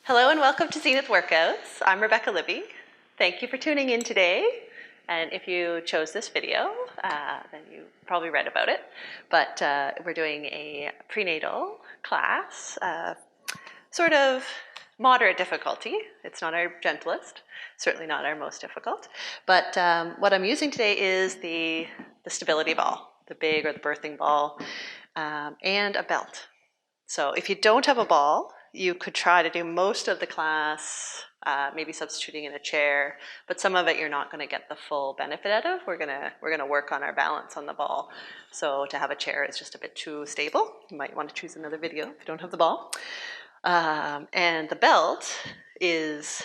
Hello and welcome to Zenith Workouts. I'm Rebecca Libby. Thank you for tuning in today. And if you chose this video, then you probably read about it. But we're doing a prenatal class, sort of moderate difficulty. It's not our gentlest, certainly not our most difficult. But what I'm using today is the stability ball, the big or the birthing ball, and a belt. So if you don't have a ball, you could try to do most of the class, maybe substituting in a chair, but some of it you're not going to get the full benefit out of. We're gonna work on our balance on the ball. So to have a chair is just a bit too stable. You might want to choose another video if you don't have the ball. And the belt is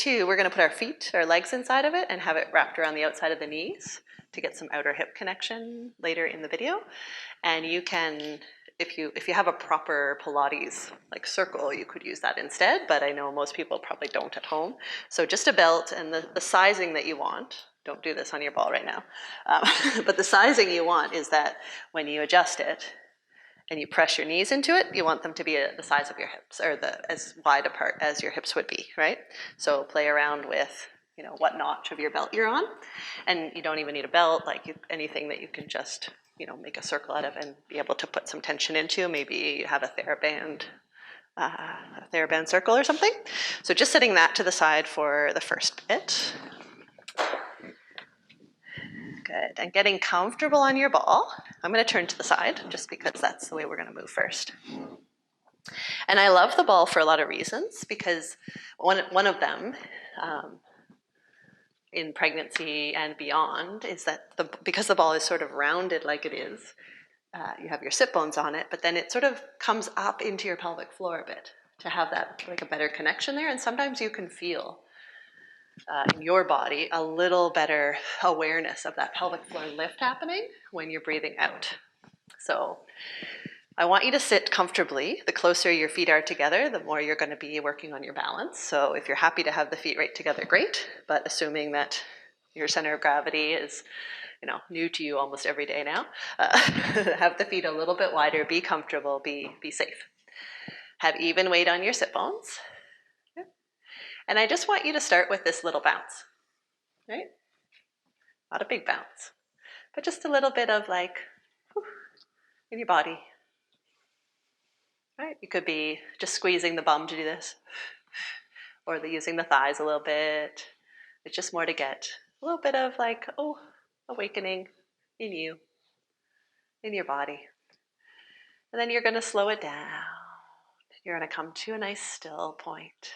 we're going to put our feet, our legs inside of it and have it wrapped around the outside of the knees to get some outer hip connection later in the video. And you can, if you have a proper Pilates like circle, you could use that instead, but I know most people probably don't at home. So just a belt and the sizing that you want. Don't do this on your ball right now. But the sizing you want is that when you adjust it and you press your knees into it, you want them to be the size of your hips, or as wide apart as your hips would be, right? So play around with, what notch of your belt you're on. And you don't even need a belt, anything that you can just, make a circle out of and be able to put some tension into. Maybe you have a TheraBand circle or something. So just setting that to the side for the first bit. Good, and getting comfortable on your ball. I'm going to turn to the side just because that's the way we're going to move first. And I love the ball for a lot of reasons, because one of them, in pregnancy and beyond, is that because the ball is sort of rounded like it is, you have your sit bones on it, but then it sort of comes up into your pelvic floor a bit to have that like a better connection there. And sometimes you can feel in your body a little better awareness of that pelvic floor lift happening when you're breathing out. So I want you to sit comfortably. The closer your feet are together, the more you're going to be working on your balance. So if you're happy to have the feet right together, great. But assuming that your center of gravity is, new to you almost every day now, have the feet a little bit wider, be comfortable, be safe. Have even weight on your sit bones. And I just want you to start with this little bounce, right? Not a big bounce, but just a little bit of in your body. Right? You could be just squeezing the bum to do this, or using the thighs a little bit. It's just more to get a little bit of awakening in you, in your body. And then you're going to slow it down. You're going to come to a nice still point.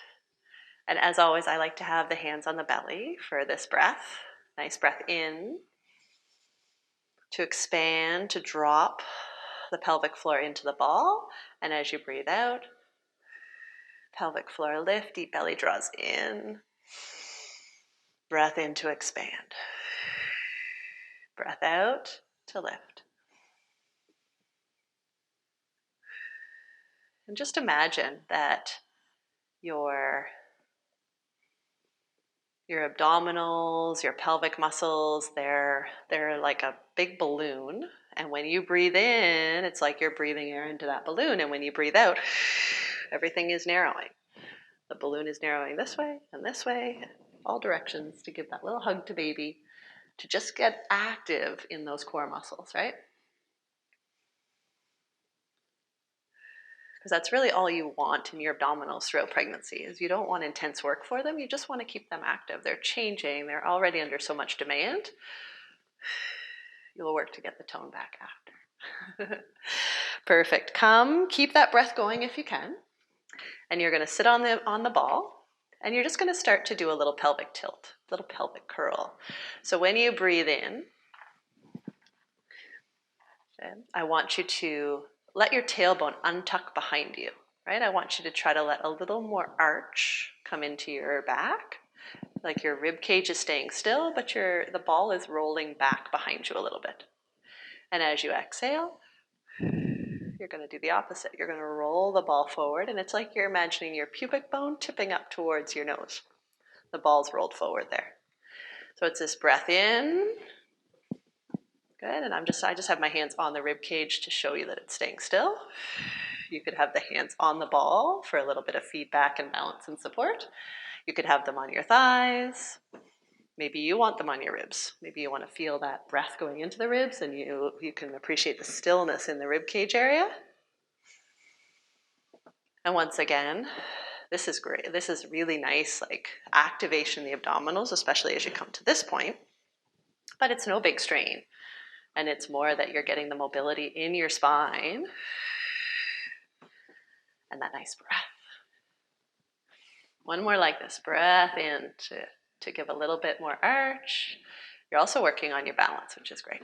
And as always, I like to have the hands on the belly for this breath. Nice breath in, to expand, to drop the pelvic floor into the ball. And as you breathe out, pelvic floor lift, deep belly draws in. Breath in to expand. Breath out to lift. And just imagine that your abdominals, your pelvic muscles, they're like a big balloon. And when you breathe in, it's like you're breathing air into that balloon. And when you breathe out, everything is narrowing. The balloon is narrowing this way, all directions, to give that little hug to baby, to just get active in those core muscles, right? Because that's really all you want in your abdominals throughout pregnancy. Is you don't want intense work for them. You just want to keep them active. They're changing. They're already under so much demand. You'll work to get the tone back after. Perfect. Keep that breath going if you can. And you're going to sit on the ball, and you're just going to start to do a little pelvic tilt, little pelvic curl. So when you breathe in, I want you to let your tailbone untuck behind you, right? I want you to try to let a little more arch come into your back. Like your rib cage is staying still, but the ball is rolling back behind you a little bit. And as you exhale, you're going to do the opposite. You're going to roll the ball forward, and it's like you're imagining your pubic bone tipping up towards your nose. The ball's rolled forward there. So it's this breath in. Good, and I just have my hands on the rib cage to show you that it's staying still. You could have the hands on the ball for a little bit of feedback and balance and support. You could have them on your thighs. Maybe you want them on your ribs. Maybe you want to feel that breath going into the ribs, and you can appreciate the stillness in the rib cage area. And once again, this is great. This is really nice, like activation in the abdominals, especially as you come to this point. But it's no big strain. And it's more that you're getting the mobility in your spine and that nice breath. One more like this. Breath in to give a little bit more arch. You're also working on your balance, which is great.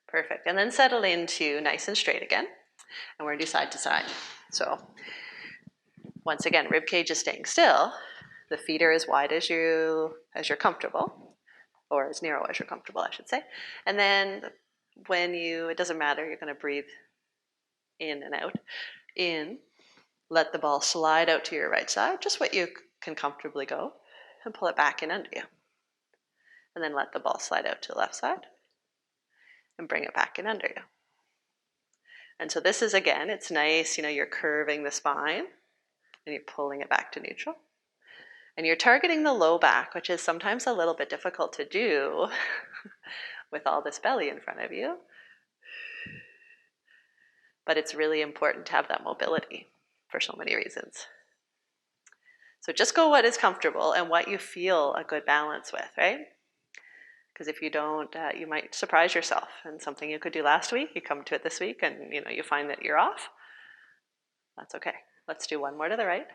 Perfect. And then settle into nice and straight again. And we're going to do side to side. So once again, rib cage is staying still. The feet are as wide as you're comfortable, or as narrow as you're comfortable, I should say. And then it doesn't matter, you're going to breathe in and out. In, let the ball slide out to your right side, just what you can comfortably go, and pull it back in under you. And then let the ball slide out to the left side, and bring it back in under you. And so this is, again, it's nice, you're curving the spine, and you're pulling it back to neutral. And you're targeting the low back, which is sometimes a little bit difficult to do with all this belly in front of you. But it's really important to have that mobility for so many reasons. So just go what is comfortable and what you feel a good balance with, right? Because if you don't, you might surprise yourself. And something you could do last week, you come to it this week, and you find that you're off. That's okay. Let's do one more to the right.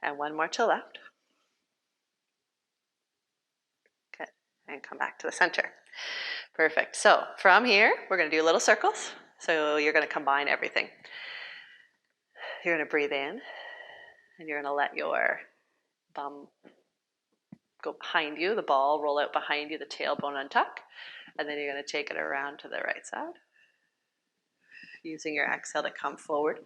And one more to the left. Good. And come back to the center. Perfect. So from here, we're going to do little circles. So you're going to combine everything. You're going to breathe in, and you're going to let your bum go behind you, the ball roll out behind you, the tailbone untuck, and then you're going to take it around to the right side, using your exhale to come forward.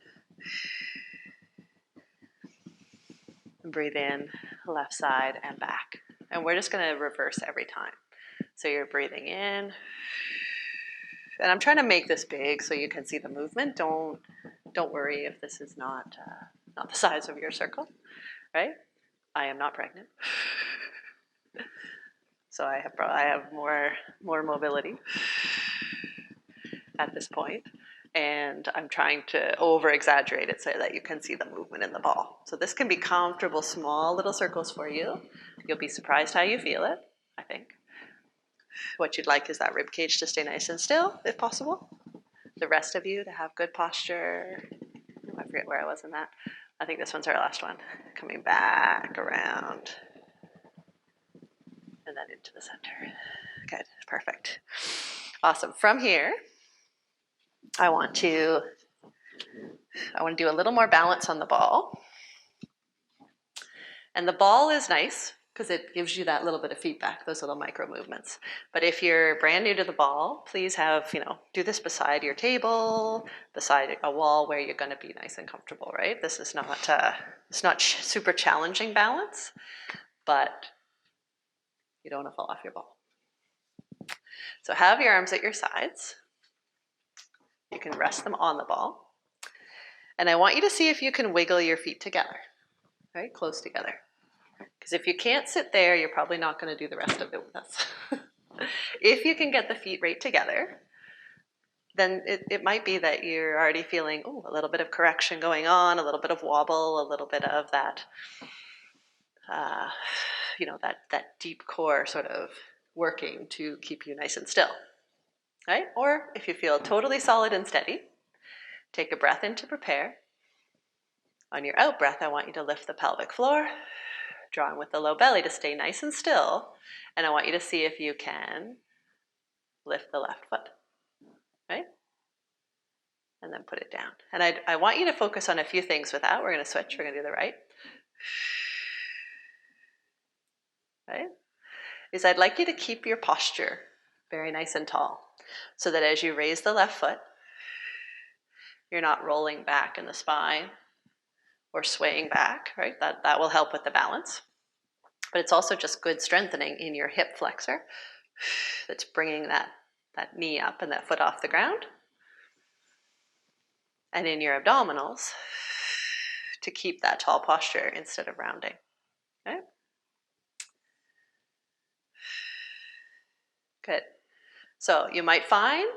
And breathe in, left side and back. And we're just going to reverse every time. So you're breathing in, and I'm trying to make this big so you can see the movement. Don't worry if this is not the size of your circle, right? I am not pregnant, so I have more mobility at this point, and I'm trying to over exaggerate it so that you can see the movement in the ball. So this can be comfortable, small little circles for you. You'll be surprised how you feel it, I think. What you'd like is that rib cage to stay nice and still, if possible. The rest of you to have good posture. I forget where I was in that. I think this one's our last one. Coming back around. And then into the center. Good, perfect. Awesome. From here, I want to do a little more balance on the ball. And the ball is nice because it gives you that little bit of feedback, those little micro movements. But if you're brand new to the ball, please have, do this beside your table, beside a wall where you're going to be nice and comfortable, right? This is not super challenging balance, but you don't want to fall off your ball. So have your arms at your sides. You can rest them on the ball. And I want you to see if you can wiggle your feet together, right? Close together. Because if you can't sit there, you're probably not going to do the rest of it with us. If you can get the feet right together, then it might be that you're already feeling a little bit of correction going on, a little bit of wobble, a little bit of that, that deep core sort of working to keep you nice and still, right? Or if you feel totally solid and steady, take a breath in to prepare. On your out breath, I want you to lift the pelvic floor, drawing with the low belly to stay nice and still. And I want you to see if you can lift the left foot, right? And then put it down. And I want you to focus on a few things with that. We're going to switch. We're going to do the right. Right? I'd like you to keep your posture very nice and tall so that as you raise the left foot, you're not rolling back in the spine or swaying back, right? That will help with the balance. But it's also just good strengthening in your hip flexor that's bringing that that knee up and that foot off the ground. And in your abdominals, to keep that tall posture instead of rounding. Okay? Good. So you might find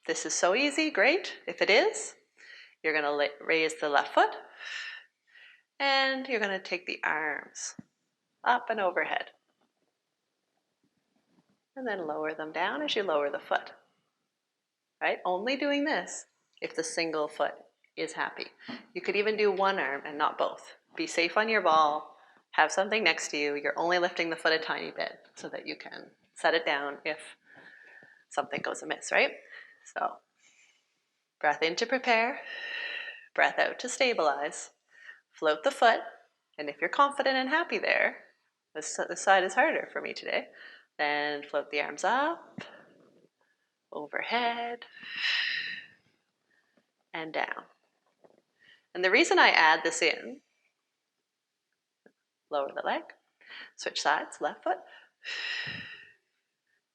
this is so easy, great. If it is, you're going to raise the left foot and you're going to take the arms up and overhead. And then lower them down as you lower the foot. Right? Only doing this if the single foot is happy. You could even do one arm and not both. Be safe on your ball, have something next to you. You're only lifting the foot a tiny bit so that you can set it down if something goes amiss, right? So, breath in to prepare, breath out to stabilize, float the foot, and if you're confident and happy there, this side is harder for me today, then float the arms up, overhead, and down. And the reason I add this in, lower the leg, switch sides, left foot,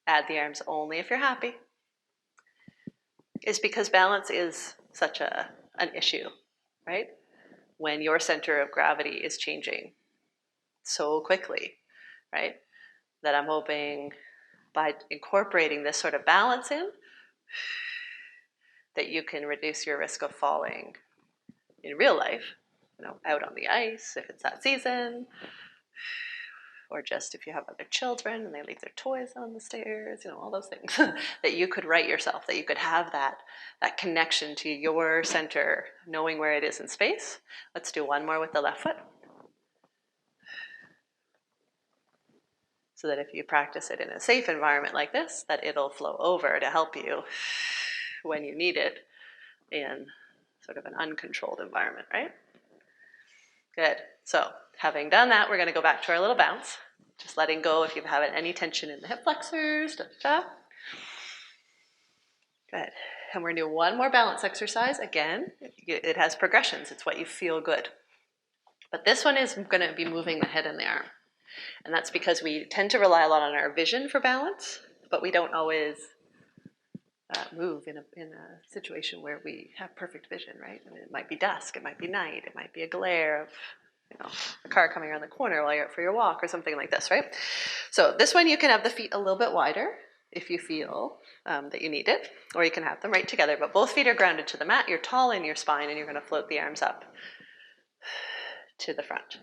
add the arms only if you're happy, is because balance is such an issue, right? When your center of gravity is changing so quickly, right? That I'm hoping by incorporating this sort of balance in, that you can reduce your risk of falling in real life, out on the ice, if it's that season, or just if you have other children and they leave their toys on the stairs, all those things, that you could right yourself, that you could have that connection to your center, knowing where it is in space. Let's do one more with the left foot. So that if you practice it in a safe environment like this, that it'll flow over to help you when you need it in sort of an uncontrolled environment, right? Good. So having done that, we're going to go back to our little bounce. Just letting go if you have any tension in the hip flexors. Good. And we're going to do one more balance exercise. Again, it has progressions. It's what you feel good. But this one is going to be moving the head and the arm. And that's because we tend to rely a lot on our vision for balance, but we don't always move in a situation where we have perfect vision, right? And it might be dusk, it might be night, it might be a glare of a car coming around the corner while you're out for your walk or something like this, right? So this one you can have the feet a little bit wider if you feel that you need it, or you can have them right together, but both feet are grounded to the mat, you're tall in your spine, and you're going to float the arms up to the front.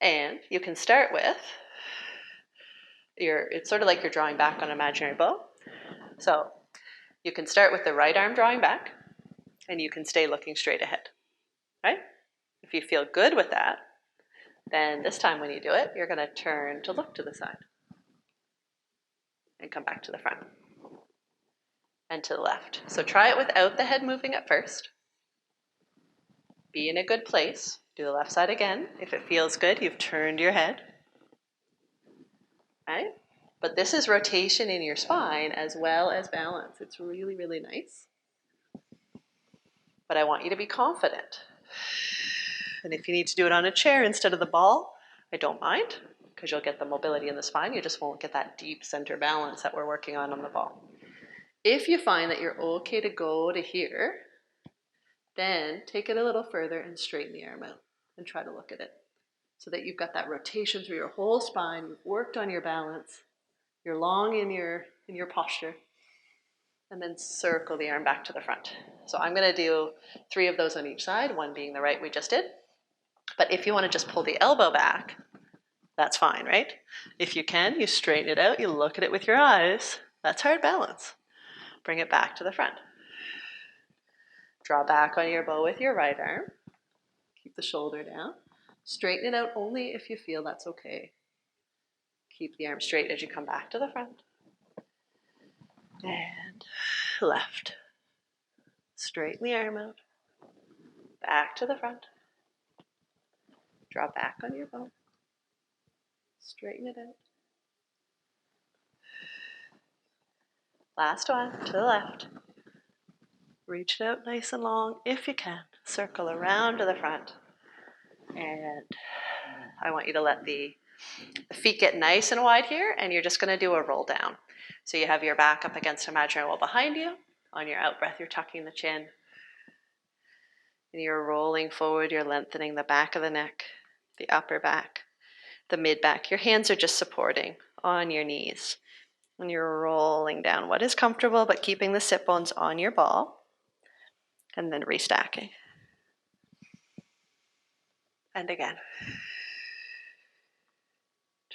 And you can start with, it's sort of like you're drawing back on an imaginary bow. So you can start with the right arm drawing back, and you can stay looking straight ahead, right? If you feel good with that, then this time when you do it, you're going to turn to look to the side and come back to the front and to the left. So try it without the head moving at first. Be in a good place. Do the left side again. If it feels good, you've turned your head, right? But this is rotation in your spine as well as balance. It's really, really nice. But I want you to be confident. And if you need to do it on a chair instead of the ball, I don't mind, because you'll get the mobility in the spine. You just won't get that deep center balance that we're working on the ball. If you find that you're okay to go to here, then take it a little further and straighten the arm out and try to look at it, so that you've got that rotation through your whole spine. You've worked on your balance. You're long in your posture. And then circle the arm back to the front. So I'm going to do 3 of those on each side, one being the right we just did. But if you want to just pull the elbow back, that's fine, right? If you can, you straighten it out, you look at it with your eyes. That's hard balance. Bring it back to the front. Draw back on your bow with your right arm. Keep the shoulder down. Straighten it out only if you feel that's okay. Keep the arm straight as you come back to the front. And left. Straighten the arm out. Back to the front. Draw back on your bow. Straighten it out. Last one, to the left. Reach it out nice and long if you can. Circle around to the front. And I want you to let the feet get nice and wide here, and you're just going to do a roll down. So you have your back up against an imaginary wall behind you. On your out breath, you're tucking the chin. And you're rolling forward, you're lengthening the back of the neck, the upper back, the mid back. Your hands are just supporting on your knees. And you're rolling down what is comfortable, but keeping the sit bones on your ball. And then restacking. And again.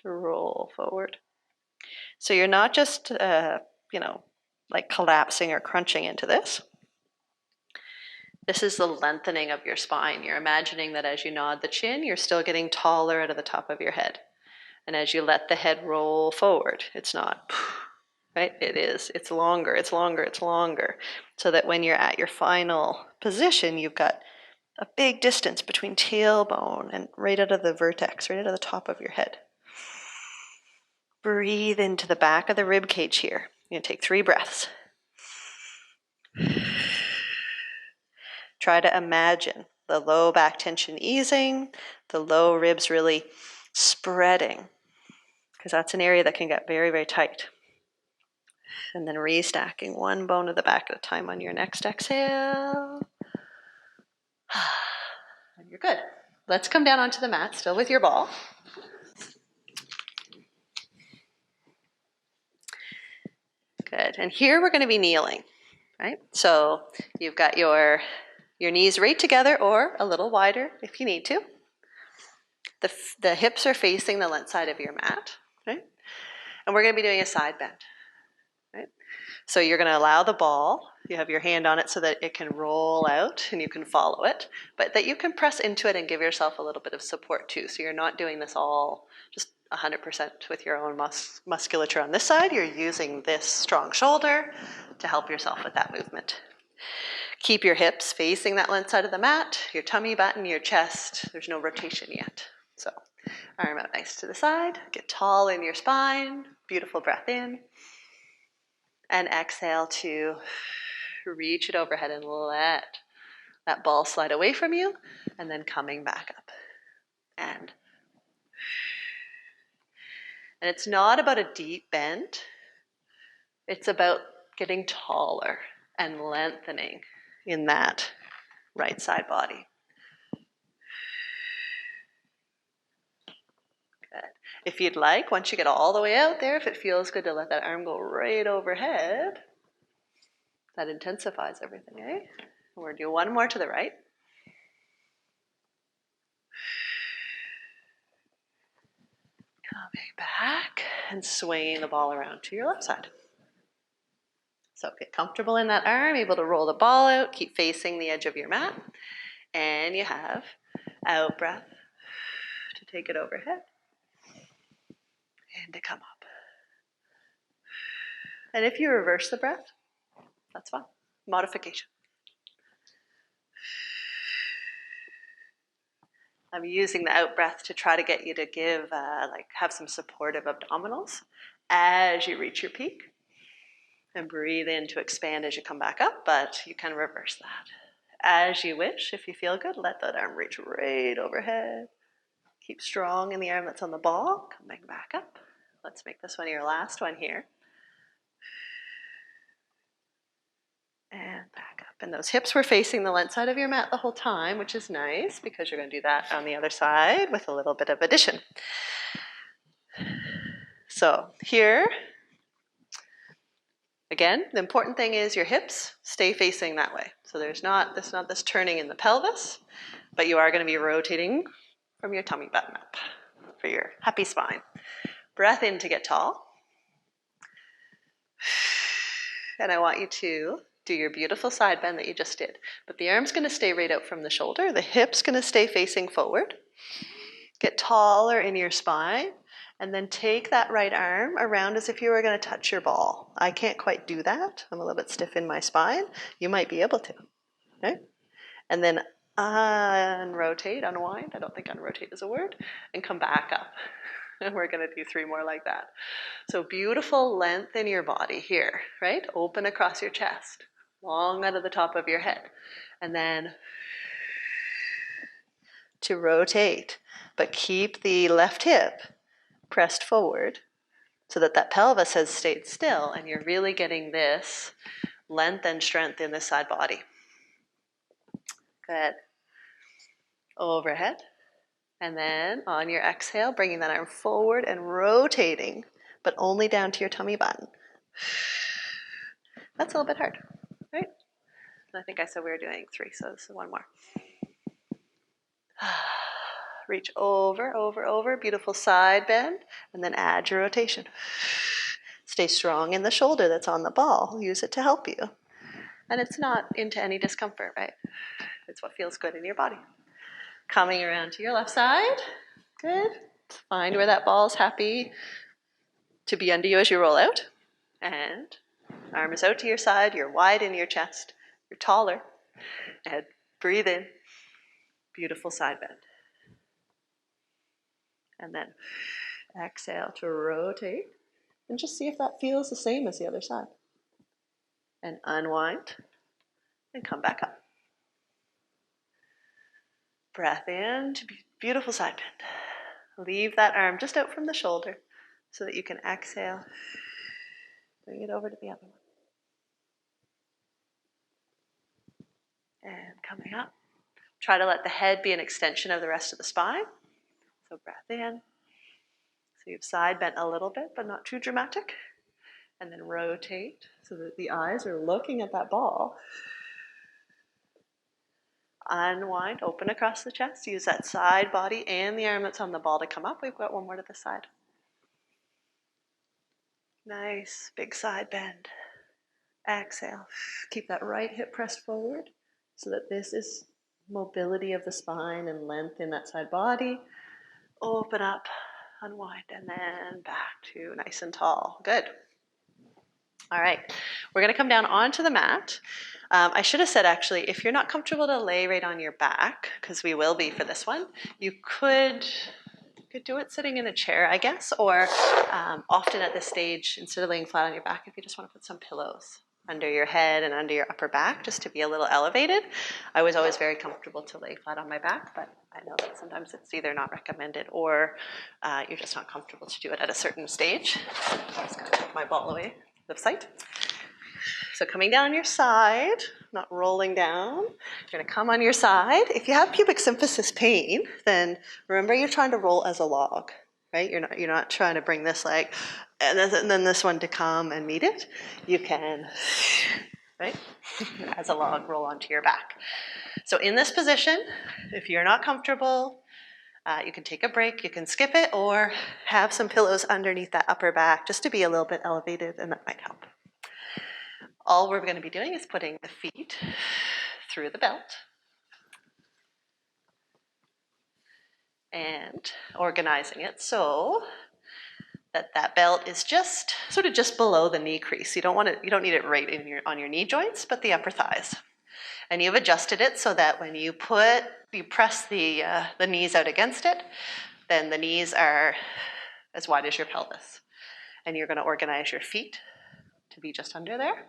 To roll forward. So you're not just, like collapsing or crunching into this. This is the lengthening of your spine. You're imagining that as you nod the chin, you're still getting taller out of the top of your head. And as you let the head roll forward, it's not, right? It is. It's longer, it's longer, it's longer. So that when you're at your final position, you've got a big distance between tailbone and right out of the vertex, right out of the top of your head. Breathe into the back of the rib cage here. You're going to take 3 breaths. Try to imagine the low back tension easing, the low ribs really spreading, because that's an area that can get very, very tight. And then restacking 1 bone of the back at a time on your next exhale. And you're good. Let's come down onto the mat, still with your ball. Good. And here we're going to be kneeling, right? So you've got your knees right together or a little wider if you need to. The hips are facing the left side of your mat, right? And we're going to be doing a side bend, right? So you're going to allow the ball, you have your hand on it so that it can roll out and you can follow it, but that you can press into it and give yourself a little bit of support too. So you're not doing this all just 100% with your own musculature on this side. You're using this strong shoulder to help yourself with that movement. Keep your hips facing that left side of the mat, your tummy button, your chest. There's no rotation yet. So arm out nice to the side. Get tall in your spine. Beautiful breath in. And exhale to reach it overhead and let that ball slide away from you. And then coming back up. And it's not about a deep bend. It's about getting taller and lengthening in that right side body. Good. If you'd like, once you get all the way out there, if it feels good to let that arm go right overhead, that intensifies everything, eh? We're going to do 1 more to the right. Coming back and swinging the ball around to your left side. So get comfortable in that arm, able to roll the ball out, keep facing the edge of your mat. And you have out breath to take it overhead and to come up. And if you reverse the breath, that's fine. Modification. I'm using the out breath to try to get you to give, have some supportive abdominals as you reach your peak. And breathe in to expand as you come back up, but you can reverse that. As you wish, if you feel good, let that arm reach right overhead. Keep strong in the arm that's on the ball. Coming back up. Let's make this one your last one here. And back up. And those hips were facing the left side of your mat the whole time, which is nice because you're going to do that on the other side with a little bit of addition. So here, again, the important thing is your hips stay facing that way. So there's not this turning in the pelvis, but you are going to be rotating from your tummy button up for your happy spine. Breath in to get tall. And I want you to do your beautiful side bend that you just did. But the arm's going to stay right out from the shoulder. The hip's going to stay facing forward. Get taller in your spine. And then take that right arm around as if you were going to touch your ball. I can't quite do that. I'm a little bit stiff in my spine. You might be able to. Okay? And then unrotate, unwind. I don't think unrotate is a word. And come back up. And we're going to do 3 more like that. So beautiful length in your body here, right? Open across your chest. Long out of the top of your head. And then to rotate. But keep the left hip pressed forward so that that pelvis has stayed still and you're really getting this length and strength in this side body. Good. Overhead. And then on your exhale, bringing that arm forward and rotating, but only down to your tummy button. That's a little bit hard, right? And I think I said we were doing 3, so this is one more. Reach over, over, over, beautiful side bend, and then add your rotation. Stay strong in the shoulder that's on the ball. Use it to help you. And it's not into any discomfort, right? It's what feels good in your body. Coming around to your left side. Good. Find where that ball's happy to be under you as you roll out. And arm is out to your side. You're wide in your chest. You're taller. And breathe in. Beautiful side bend. And then exhale to rotate. And just see if that feels the same as the other side. And unwind. And come back up. Breath in to beautiful side bend. Leave that arm just out from the shoulder so that you can exhale. Bring it over to the other one. And coming up. Try to let the head be an extension of the rest of the spine. So breath in. So you've side bent a little bit, but not too dramatic. And then rotate so that the eyes are looking at that ball. Unwind, open across the chest. Use that side body and the arm that's on the ball to come up. We've got one more to the side. Nice, big side bend. Exhale. Keep that right hip pressed forward so that this is mobility of the spine and length in that side body. Open up, unwind, and then back to nice and tall. Good. All right, we're going to come down onto the mat. I should have said, actually, if you're not comfortable to lay right on your back, because we will be for this one, you could do it sitting in a chair, I guess, or often at this stage, instead of laying flat on your back, if you just want to put some pillows under your head and under your upper back, just to be a little elevated. I was always very comfortable to lay flat on my back, but I know that sometimes it's either not recommended or you're just not comfortable to do it at a certain stage. I'm just going to take my ball away of sight. So coming down your side, not rolling down. You're going to come on your side. If you have pubic symphysis pain, then remember you're trying to roll as a log, right? You're not trying to bring this leg and then this one to come and meet it. You can, right, as a log, roll onto your back. So in this position, if you're not comfortable, you can take a break, you can skip it, or have some pillows underneath that upper back just to be a little bit elevated, and that might help. All we're going to be doing is putting the feet through the belt and organizing it so that that belt is just sort of just below the knee crease. You don't need it right on your knee joints, but the upper thighs. And you've adjusted it so that when you press the knees out against it, then the knees are as wide as your pelvis. And you're going to organize your feet to be just under there.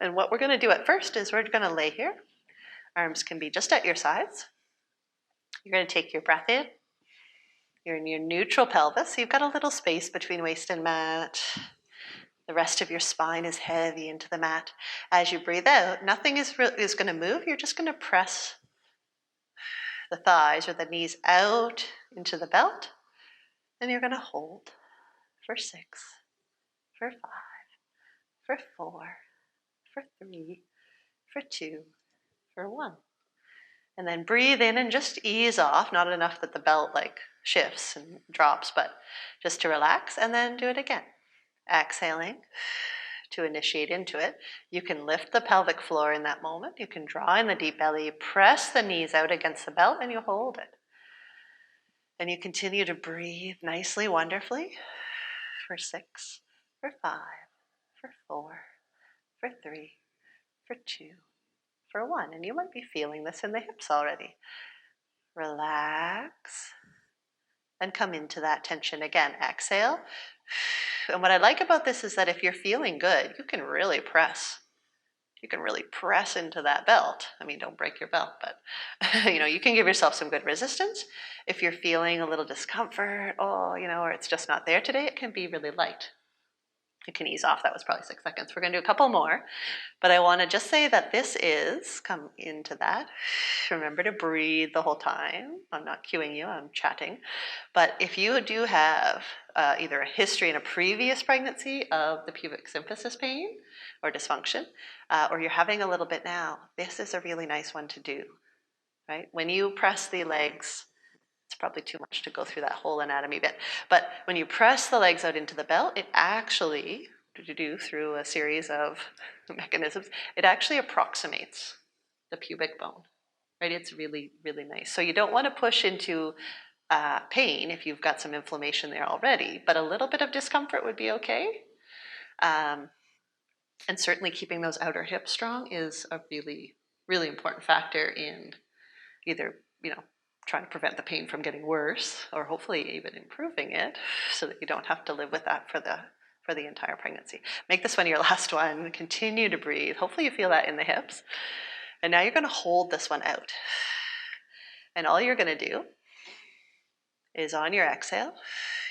And what we're going to do at first is we're going to lay here. Arms can be just at your sides. You're going to take your breath in. You're in your neutral pelvis. So you've got a little space between waist and mat. The rest of your spine is heavy into the mat. As you breathe out, nothing is going to move. You're just going to press the thighs or the knees out into the belt. And you're going to hold for 6, for 5, for 4, for 3, for 2, for 1. And then breathe in and just ease off, not enough that the belt shifts and drops, but just to relax, and then do it again. Exhaling to initiate into it. You can lift the pelvic floor in that moment. You can draw in the deep belly, press the knees out against the belt, and you hold it. And you continue to breathe nicely, wonderfully, for 6, for 5, for 4, for 3, for 2, for 1. And you might be feeling this in the hips already. Relax and come into that tension again. Exhale. And what I like about this is that if you're feeling good, you can really press. you can really press into that belt. I mean, don't break your belt, but you can give yourself some good resistance. If you're feeling a little discomfort, or it's just not there today, it can be really light. You can ease off. That was probably 6 seconds. We're going to do a couple more, but I want to just say that this is, come into that. Remember to breathe the whole time. I'm not cueing you, I'm chatting. But if you do have either a history in a previous pregnancy of the pubic symphysis pain or dysfunction, or you're having a little bit now, this is a really nice one to do, right? When you press the legs, it's probably too much to go through that whole anatomy bit. But when you press the legs out into the belt, it actually, through a series of mechanisms, it actually approximates the pubic bone, right? It's really, really nice. So you don't want to push into pain if you've got some inflammation there already, but a little bit of discomfort would be okay. And certainly keeping those outer hips strong is a really, really important factor in either, trying to prevent the pain from getting worse, or hopefully even improving it, so that you don't have to live with that for the entire pregnancy. Make this one your last one. Continue to breathe. Hopefully you feel that in the hips. And now you're going to hold this one out. And all you're going to do is on your exhale,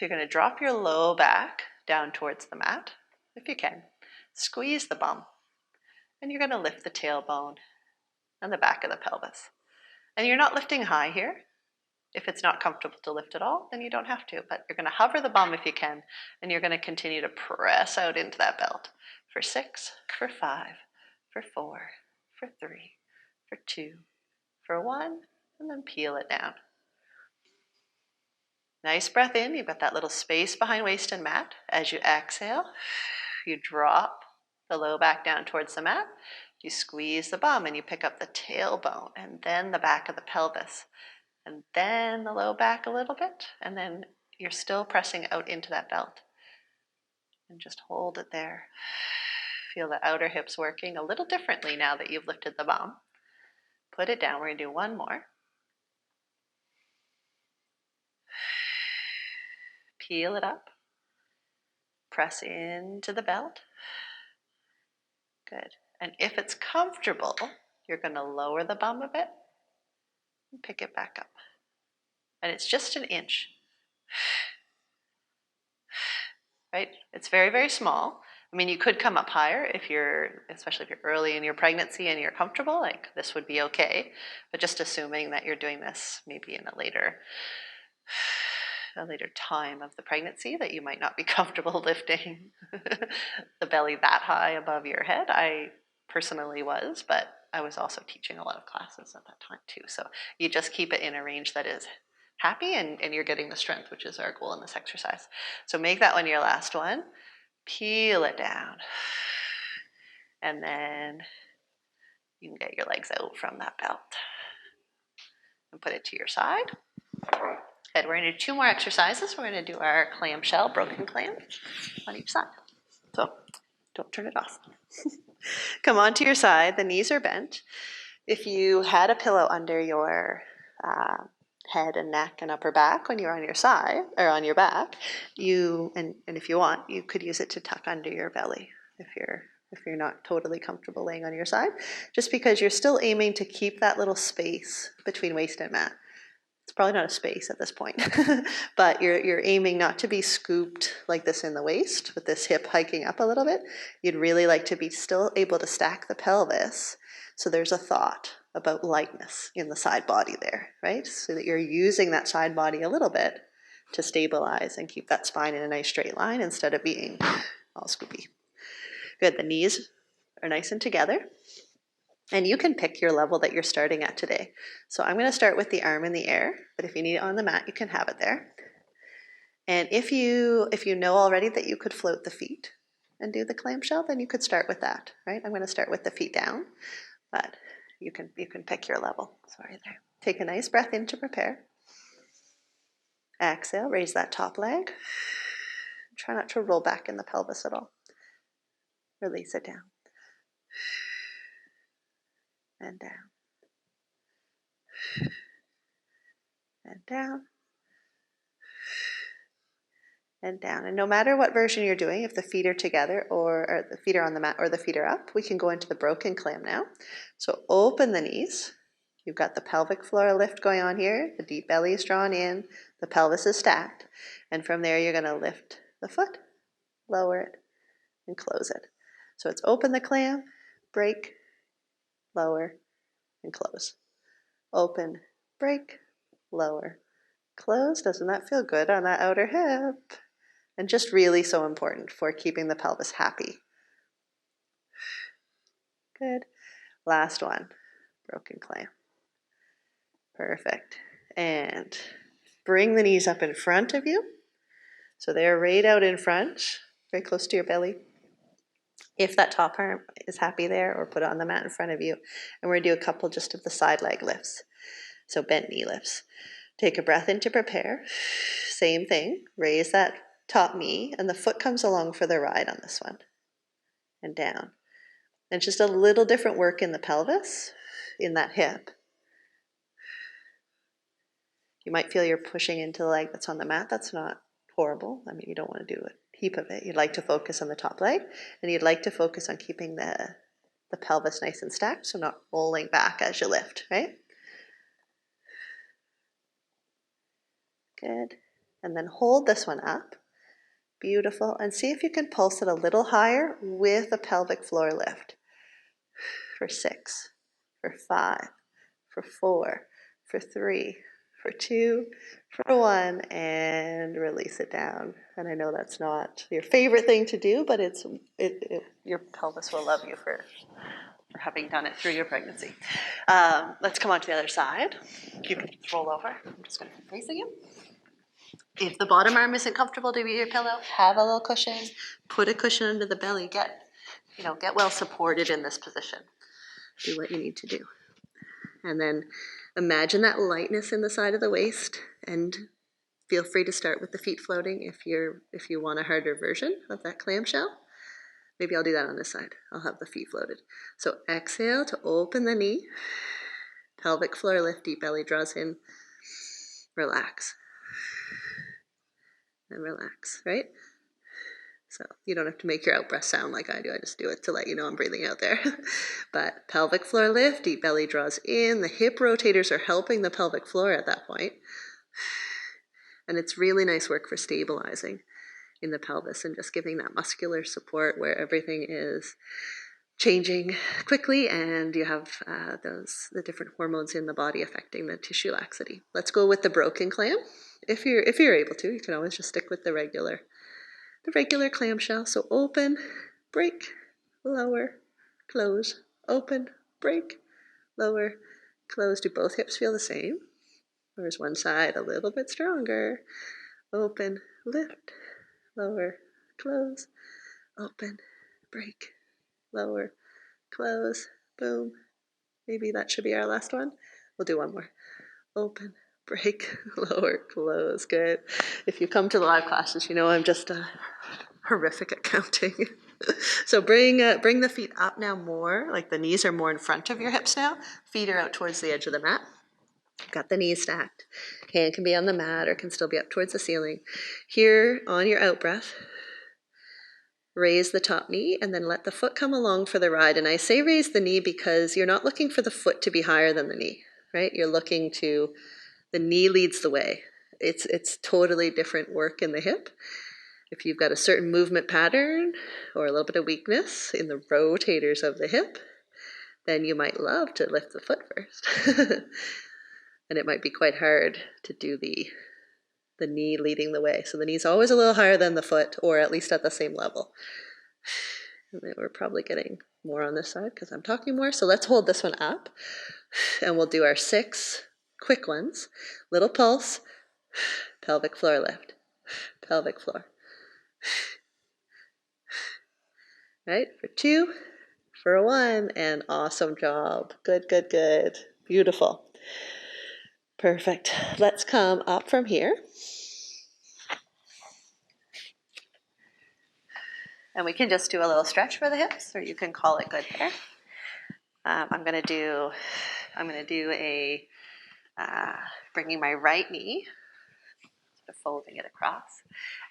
you're going to drop your low back down towards the mat, if you can. Squeeze the bum. And you're going to lift the tailbone and the back of the pelvis. And you're not lifting high here. If it's not comfortable to lift at all, then you don't have to, but you're going to hover the bum if you can, and you're going to continue to press out into that belt for 6, for 5, for 4, for 3, for 2, for 1, and then peel it down. Nice breath in. You've got that little space behind waist and mat. As you exhale, you drop the low back down towards the mat. You squeeze the bum and you pick up the tailbone and then the back of the pelvis. And then the low back a little bit, and then you're still pressing out into that belt. And just hold it there. Feel the outer hips working a little differently now that you've lifted the bum. Put it down. We're going to do one more. Peel it up. Press into the belt. Good. And if it's comfortable, you're going to lower the bum a bit and pick it back up. And it's just an inch. Right? It's very, very small. I mean, you could come up higher especially if you're early in your pregnancy and you're comfortable, like this would be okay. But just assuming that you're doing this maybe in a later time of the pregnancy, that you might not be comfortable lifting the belly that high above your head. I personally was, but I was also teaching a lot of classes at that time too. So you just keep it in a range that is happy and you're getting the strength, which is our goal in this exercise. So make that one your last one. Peel it down. And then you can get your legs out from that belt and put it to your side. Good. We're going to do 2 more exercises. We're going to do our clamshell, broken clam, on each side. So don't turn it off. Come on to your side. The knees are bent. If you had a pillow under your head and neck and upper back when you're on your side or on your back, and if you want, you could use it to tuck under your belly if you're not totally comfortable laying on your side, just because you're still aiming to keep that little space between waist and mat. It's probably not a space at this point, but you're aiming not to be scooped like this in the waist with this hip hiking up a little bit. You'd really like to be still able to stack the pelvis. So there's a thought about lightness in the side body there, right? So that you're using that side body a little bit to stabilize and keep that spine in a nice straight line instead of being all scoopy. Good. The knees are nice and together. And you can pick your level that you're starting at today. So I'm going to start with the arm in the air, but if you need it on the mat, you can have it there. And if you know already that you could float the feet and do the clamshell, then you could start with that, right? I'm going to start with the feet down, but you can pick your level. Sorry there. Take a nice breath in to prepare. Exhale, raise that top leg. Try not to roll back in the pelvis at all. Release it down. And down. And down. and down. And no matter what version you're doing, if the feet are together or the feet are on the mat or the feet are up, we can go into the broken clam now. So open the knees. You've got the pelvic floor lift going on here. The deep belly is drawn in. The pelvis is stacked. And from there, you're going to lift the foot, lower it, and close it. So it's open the clam, break, lower, and close. Open, break, lower, close. Doesn't that feel good on that outer hip? And just really so important for keeping the pelvis happy. Good. Last one, broken clam. Perfect. And bring the knees up in front of you. So they're right out in front, very close to your belly. If that top arm is happy there, or put it on the mat in front of you. And we're going to do a couple just of the side leg lifts. So bent knee lifts. Take a breath in to prepare. Same thing. Raise that top knee, and the foot comes along for the ride on this one. And down. And just a little different work in the pelvis, in that hip. You might feel you're pushing into the leg that's on the mat. That's not horrible. I mean, you don't want to do a heap of it. You'd like to focus on the top leg, and you'd like to focus on keeping the pelvis nice and stacked, so not rolling back as you lift, right? Good. And then hold this one up. Beautiful. And see if you can pulse it a little higher with a pelvic floor lift. For 6, for 5, for 4, for 3, for 2, for 1, and release it down. And I know that's not your favorite thing to do, but your pelvis will love you for having done it through your pregnancy. Let's come on to the other side. You can roll over. I'm just going to be facing you. If the bottom arm isn't comfortable to be your pillow, have a little cushion. Put a cushion under the belly. Get well supported in this position. Do what you need to do. And then imagine that lightness in the side of the waist, and feel free to start with the feet floating if you want a harder version of that clamshell. Maybe I'll do that on this side. I'll have the feet floated. So exhale to open the knee. Pelvic floor lift, deep belly draws in. Relax. And relax, right? So you don't have to make your out breath sound like I do. I just do it to let you know I'm breathing out there. But pelvic floor lift, deep belly draws in. The hip rotators are helping the pelvic floor at that point. And it's really nice work for stabilizing in the pelvis and just giving that muscular support where everything is changing quickly, and you have the different hormones in the body affecting the tissue laxity. Let's go with the broken clam. If you're able to, you can always just stick with the regular clamshell. So open, break, lower, close, open, break, lower, close. Do both hips feel the same? Or is one side a little bit stronger? Open, lift, lower, close, open, break, lower, close, boom. Maybe that should be our last one. We'll do one more. Open, break, lower, close. Good. If you come to the live classes, you know I'm just horrific at counting. So bring the feet up now more, like the knees are more in front of your hips now. Feet are out towards the edge of the mat. Got the knees stacked. Hand can be on the mat or can still be up towards the ceiling. Here on your out breath, raise the top knee and then let the foot come along for the ride. And I say raise the knee because you're not looking for the foot to be higher than the knee, right? You're looking to, the knee leads the way. It's totally different work in the hip. If you've got a certain movement pattern or a little bit of weakness in the rotators of the hip, then you might love to lift the foot first. And it might be quite hard to do the knee leading the way. So the knee's always a little higher than the foot, or at least at the same level. And then we're probably getting more on this side because I'm talking more. So let's hold this one up, and we'll do our 6 quick ones. Little pulse, pelvic floor lift, pelvic floor. Right, for 2, for 1, and awesome job. Good, good, good. Beautiful. Perfect. Let's come up from here. And we can just do a little stretch for the hips, or you can call it good there. I'm going to do a bringing my right knee. sort of folding it across.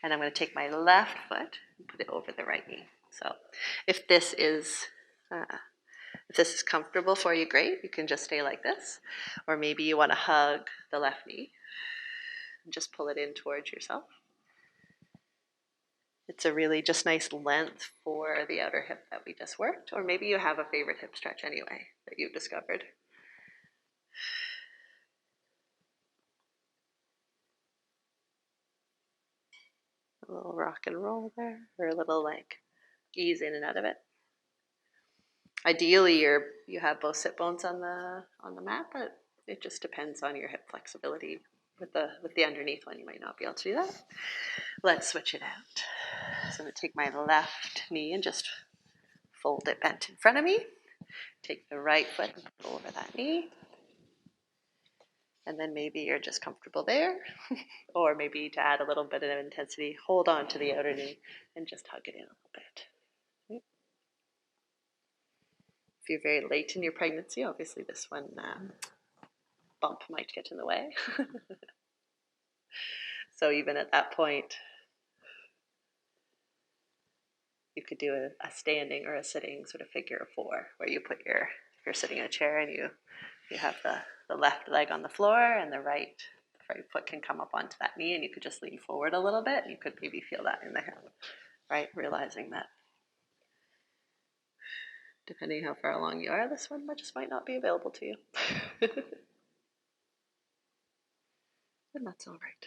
And I'm going to take my left foot and put it over the right knee. So if this is comfortable for you, great. You can just stay like this. Or maybe you want to hug the left knee and just pull it in towards yourself. It's a really just nice length for the outer hip that we just worked. Or maybe you have a favorite hip stretch anyway that you've discovered. A little rock and roll there, or a little like ease in and out of it. Ideally, you have both sit bones on the mat, but it just depends on your hip flexibility. With the underneath one, you might not be able to do that. Let's switch it out. So I'm going to take my left knee and just fold it bent in front of me. Take the right foot and go over that knee. And then maybe you're just comfortable there. Or maybe to add a little bit of intensity, hold on to the outer knee and just hug it in a little bit. If you're very late in your pregnancy, obviously this one bump might get in the way. So even at that point, you could do a standing or a sitting sort of figure of four, where you put if you're sitting in a chair and you have the left leg on the floor and the right foot can come up onto that knee, and you could just lean forward a little bit. You could maybe feel that in the hip, right? Realizing that depending how far along you are, this one just might not be available to you. And that's all right.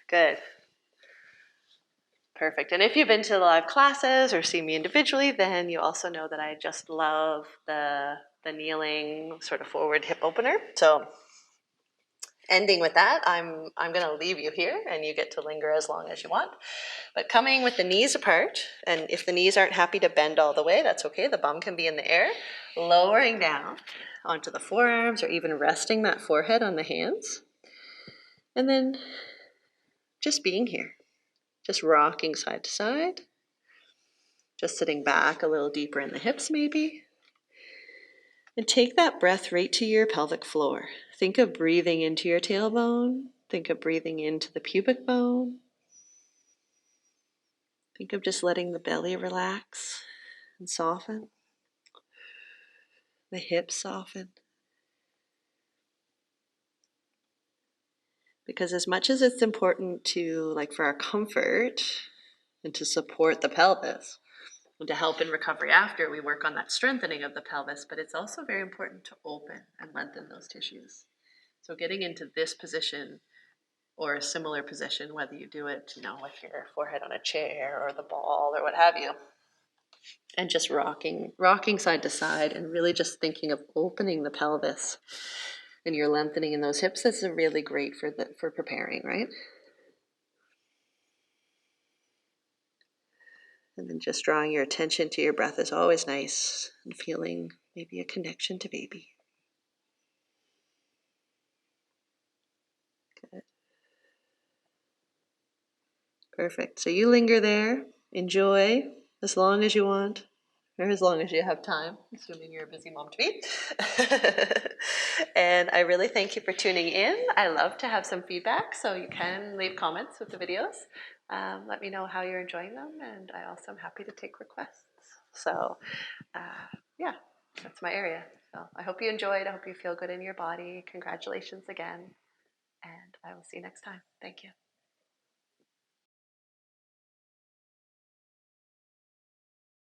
Good. Perfect. And if you've been to the live classes or seen me individually, then you also know that I just love the kneeling sort of forward hip opener. So ending with that, I'm going to leave you here and you get to linger as long as you want. But coming with the knees apart, and if the knees aren't happy to bend all the way, that's okay. The bum can be in the air. Lowering down onto the forearms or even resting that forehead on the hands. And then just being here. Just rocking side to side. Just sitting back a little deeper in the hips maybe. And take that breath right to your pelvic floor. Think of breathing into your tailbone. Think of breathing into the pubic bone. Think of just letting the belly relax and soften. The hips soften. Because as much as it's important to, for our comfort and to support the pelvis, and to help in recovery after, we work on that strengthening of the pelvis, but it's also very important to open and lengthen those tissues. So getting into this position or a similar position, whether you do it, with your forehead on a chair or the ball or what have you, and just rocking side to side and really just thinking of opening the pelvis and you're lengthening in those hips, that's really great for preparing, right? And then just drawing your attention to your breath is always nice, and feeling maybe a connection to baby. Good. Perfect. So you linger there, enjoy as long as you want, or as long as you have time, assuming you're a busy mom to be. And I really thank you for tuning in. I love to have some feedback, so you can leave comments with the videos. Let me know how you're enjoying them, and I also am happy to take requests. So, yeah, that's my area. So I hope you enjoyed. I hope you feel good in your body. Congratulations again, and I will see you next time. Thank you.